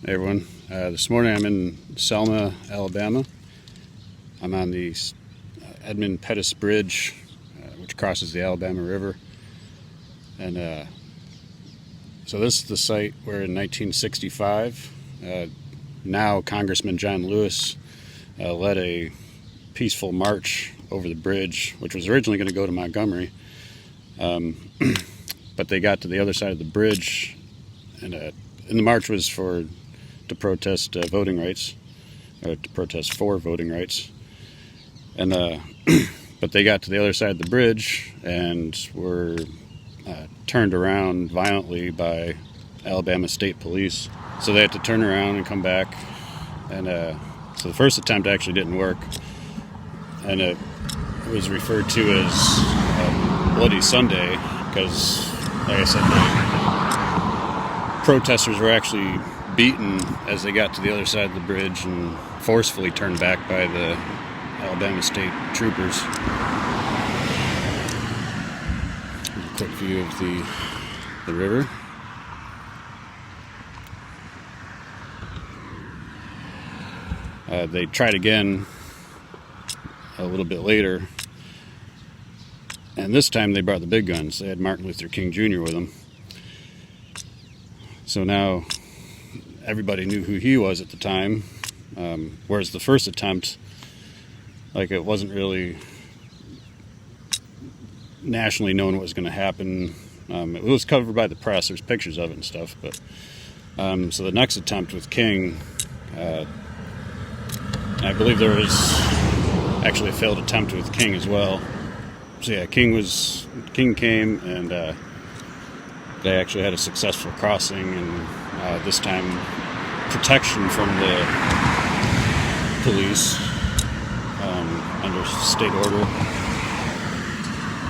Hey everyone, this morning I'm in Selma, Alabama. I'm on the Edmund Pettus Bridge, which crosses the Alabama River. And so this is the site where in 1965, now Congressman John Lewis led a peaceful march over the bridge, which was originally going to go to Montgomery. But they got to the other side of the bridge, and the march was to protest voting rights, or to protest for voting rights. And but they got to the other side of the bridge and were turned around violently by Alabama State Police. So they had to turn around and come back. And so the first attempt actually didn't work, and it was referred to as Bloody Sunday because, like I said, the protesters were actually beaten as they got to the other side of the bridge and forcefully turned back by the Alabama State troopers. A quick view of the river. They tried again a little bit later, and this time they brought the big guns. They had Martin Luther King Jr. with them. So now everybody knew who he was at the time, whereas the first attempt, it wasn't really nationally known what was going to happen. It was covered by the press. There's pictures of it and stuff. But so the next attempt with King, I believe there was actually a failed attempt with King as well. So yeah, King came, and they actually had a successful crossing, and this time protection from the police under state order,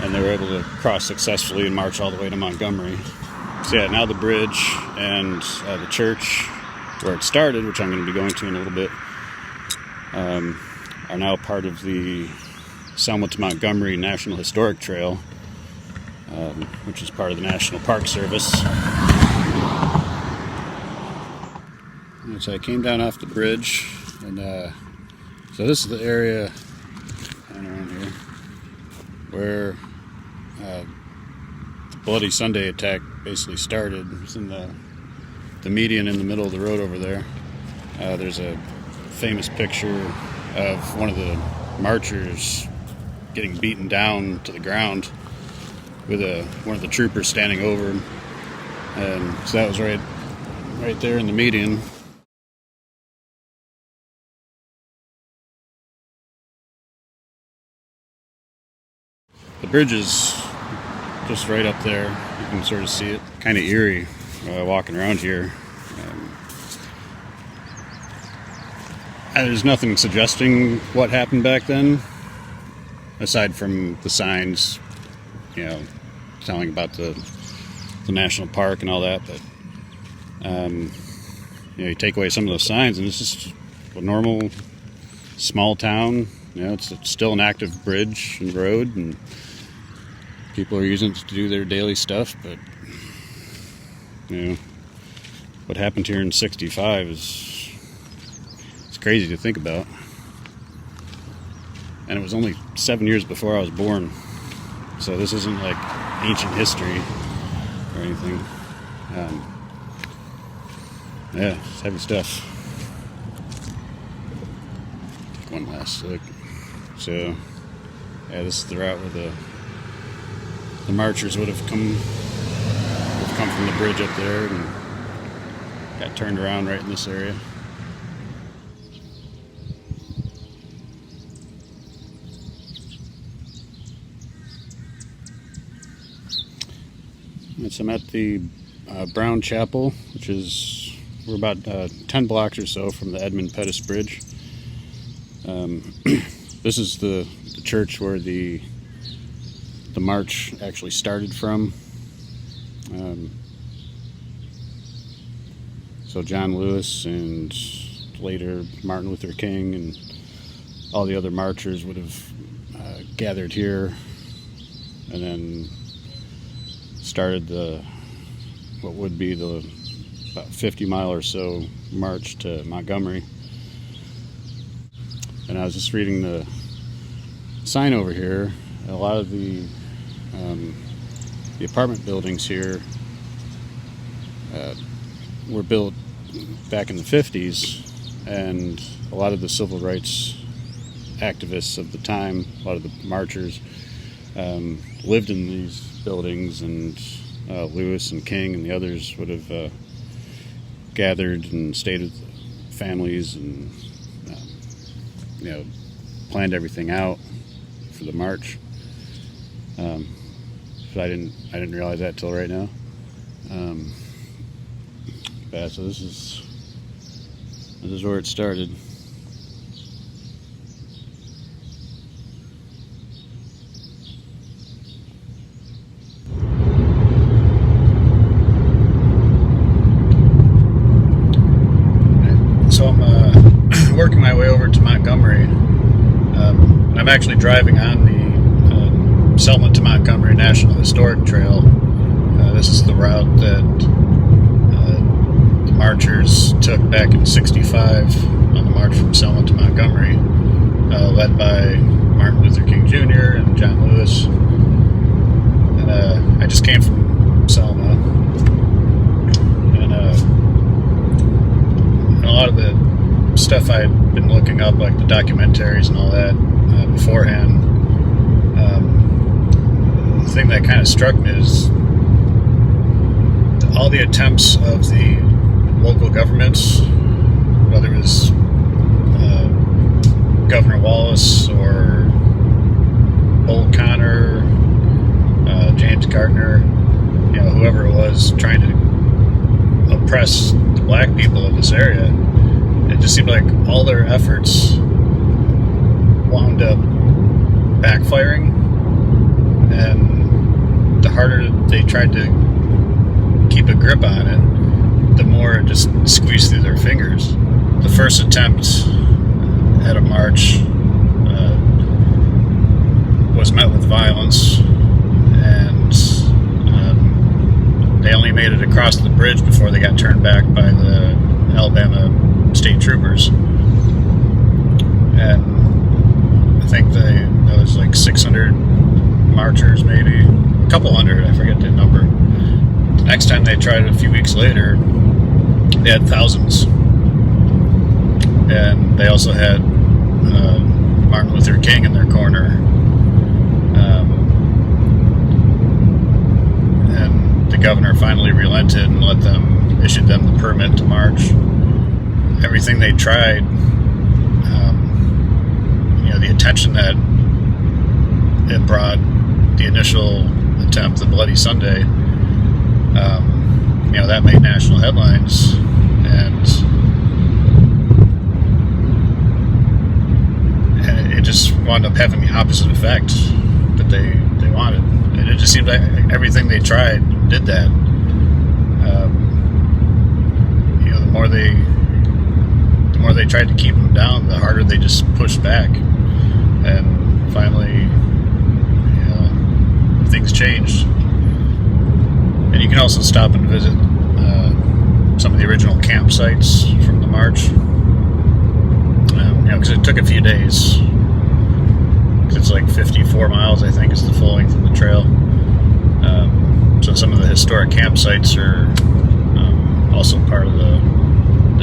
and they were able to cross successfully and march all the way to Montgomery. So yeah, now the bridge and the church where it started, which I'm going to be going to in a little bit, are now part of the Selma to Montgomery National Historic Trail, which is part of the National Park Service. And so I came down off the bridge, and so this is the area around here where the Bloody Sunday attack basically started. It's in the median in the middle of the road over there. There's a famous picture of one of the marchers getting beaten down to the ground with one of the troopers standing over him, and so that was right there in the median. The bridge is just right up there. You can sort of see it. Kind of eerie walking around here. There's nothing suggesting what happened back then, aside from the signs, telling about the national park and all that. But you take away some of those signs, and it's just a normal small town. It's still an active bridge and road, and people are using it to do their daily stuff. But what happened here in '65 is crazy to think about. And it was only 7 years before I was born, so this isn't like ancient history or anything. Yeah, it's heavy stuff. Take one last look. So yeah, this is the route where the marchers would have come from the bridge up there and got turned around right in this area. So I'm at the Brown Chapel, we're about 10 blocks or so from the Edmund Pettus Bridge. This is the church where the march actually started from. So John Lewis and later Martin Luther King and all the other marchers would have gathered here, and then started what would be the about 50-mile or so march to Montgomery. And I was just reading the sign over here. A lot of the apartment buildings here were built back in the 50s, and a lot of the civil rights activists of the time, a lot of the marchers, lived in these buildings, and Lewis and King and the others would have gathered and stayed with families and planned everything out for the march. But I didn't realize that till right now. But so this is where it started. So I'm working my way over to Montgomery. I'm actually driving on the Selma to Montgomery National Historic Trail. This is the route that the marchers took back in '65 on the march from Selma to Montgomery, led by Martin Luther King Jr. and John Lewis. And I just came from Selma, and a lot of the stuff I had been looking up, like the documentaries and all that, beforehand. The thing that kind of struck me is all the attempts of the local governments, whether it was Governor Wallace or Bull Connor, James Gardner, whoever it was, trying to oppress the black people of this area. It just seemed like all their efforts wound up backfiring, and the harder they tried to keep a grip on it, the more it just squeezed through their fingers. The first attempt at a march was met with violence, and they only made it across the bridge before they got turned back by the Alabama state troopers. And I think there was like 600 marchers, maybe a couple hundred, I forget the number. The next time they tried it a few weeks later, they had thousands. And they also had Martin Luther King in their corner. And the governor finally relented and issued them the permit to march. Everything they tried, the attention that it brought, the initial attempt, the Bloody Sunday, that made national headlines, and it just wound up having the opposite effect that they wanted. And it just seemed like everything they tried did that. The more they tried to keep them down, the harder they just pushed back. And finally, things changed. And you can also stop and visit some of the original campsites from the march. Because it took a few days. Because it's like 54 miles, I think, is the full length of the trail. So some of the historic campsites are also part of the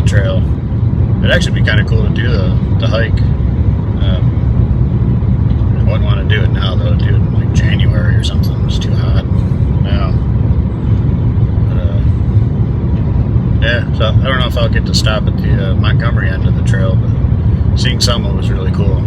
trail. It'd actually be kind of cool to do the hike. I wouldn't want to do it now, though. Do it in like January or something. It's too hot now. But, so I don't know if I'll get to stop at the Montgomery end of the trail, but seeing Selma was really cool.